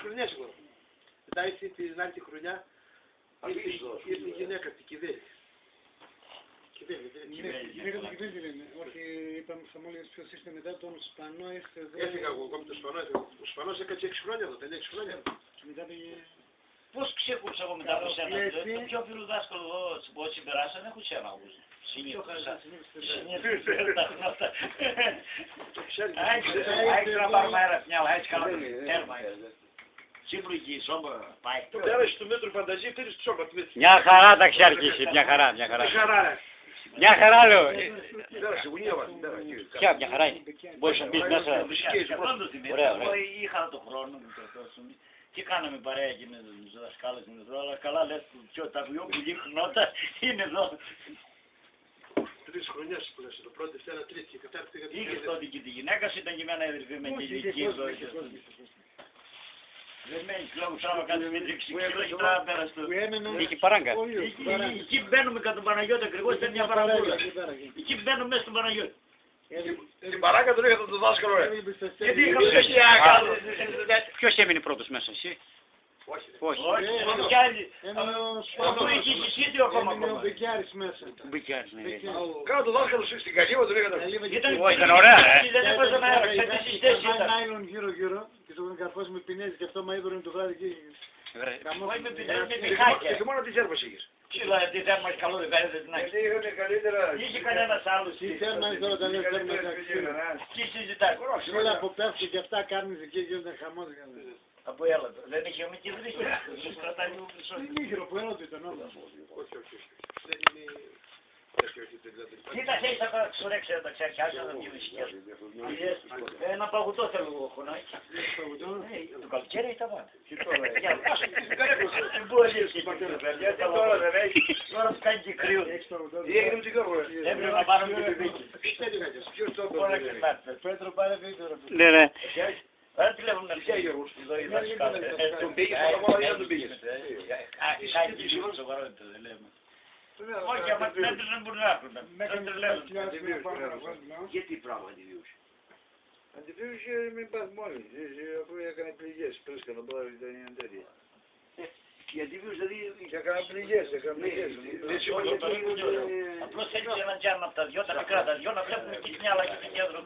χρονιές εγώ. Μετά ήρθε την άλλη χρονιά, ήρθε η γυναίκα την Κιβέλη. Η γυναίκα του Κιβέλη δεν είναι. Όχι, είπαμε θα μόλις ποιος είστε μετά τον Σπανό, ήρθε εδώ. Έφυγα εγώ με τον Σπανό, ο Σπανός έκατσε 6 χρόνια εδώ, 5-6 χρόνια. Και μετά πήγε... Πώς ξέχουσα εγώ μετά από σένα, το πιο φίλο δάσκαλο εδώ που συμπεράσαν δεν έχω σένα όμως. Συνήθωσα τα χνότα. Έχεις να πάρουμε αέρα μια, έχεις καλά τέρμα. Σύμπλοκη, σόμπα, πάει. Το πέρασε του μέτρου φανταζία, πήρες του σόμπα. Μια χαρά τα έχει αρχίσει, μια χαρά. Μια χαρά λέω. Ποια, μια χαρά είναι. Μπορείς να μπεις μέσα. Ωραία. Είχα το χρόνο μου και κάναμε παρέα και με τους δασκάλες μου εδώ, αλλά καλά λες τα δυο που γύχνωτα είναι εδώ. 3 χρονιές που λες, το πρώτο, δεύτερα, τρίτη και κατάρτη. Είχες τότε και τη γυναίκα σου, ήταν και εμένα αδερφή με τη δική εδώ. Δεν μένεις λόγους άμα κάτι με 6 κιλό και τώρα πέρασε το... Είχε παράγκα. Εκεί μπαίνουμε κατά τον Παναγιώτη ακριβώς, ήταν μια παραγούλα. Εκεί μπαίνουμε μέσα στον Παναγιώτη. Την παράγκα τον είχατε τον δάσκαλο, ρε. Γιατί είχαμε Ποιος έμεινε πρώτος μέσα, εσύ? Όχι. Αυτό είχε συσίδιο ακόμα. Έμεινε ο Μπεκιάρης μέσα. Μπικιάρης, ναι. Κάνω τον δάσκαλο σου στην Καλύβα, τον είχατε. Ήταν ωραία, Δεν έβαζαμε αέρα, ξέρετε στις θέσεις Ήταν ήταν. νάιλον γύρω-γύρω και το είχαν καρφώσει με πινέζι και αυτό μαΐδωρο το βράδυ εκεί. Όχι με πιχάκια. Και μόνο τις έρμες είχες. Ξύλα, τι θέρμα έχει καλό, δεν την άκρη. Είχατε καλύτερα. Είχε κανένας άλλος. Τι θέρμα είναι τώρα τα λες θέρμα Τι συζητάει. όλα που πέφτουν και αυτά κάνουν εκεί γίνονται χαμός. Από έλατο. Δεν είχε όμως και βρίσκει. Τους κρατάει λίγο χρυσό. Δεν είχε από έλατο ήταν όλα. Όχι. Δεν είναι... Κοίτα, έχεις τα ξουρέξε να τα ξεχάσει, να βγει μισικές. Ένα παγωτό θέλω εγώ, χωνάκι. Το καλοκαίρι ή τα πάντα. Δεν μπορεί να έχει παιδιά, τώρα δεν έχει. Τώρα που κάνει και κρύο. Τι έγινε με την κόρπο, Έπρεπε να πάρουμε και πιπίκι. Ποιος το Όλα έπρεπε. ξεχνάτε. Πέτρο πάρε βίντεο. Ναι. Άρα τηλέφωνο να πιάει Γιώργος. Εδώ η δασκάλα. Τον πήγες, αλλά δεν τον πήγες. Κάτι λίγο σοβαρότητα δεν λέμε. Όχι, άμα δεν μπορούν να έχουν. Δεν τρελαίνουν. Γιατί πράγμα αντιβίωση. Αντιβίωση με παθμόνι, αφού έκανε πληγές, πρίσκανα τώρα ήταν η αντέρια. Η αντιβίωση δηλαδή... Έκανα πληγές. Απλώς θέλει έναν τζάρμα από τα δυο, τα μικρά τα δυο, να βλέπουμε και την άλλα και την κέντρο.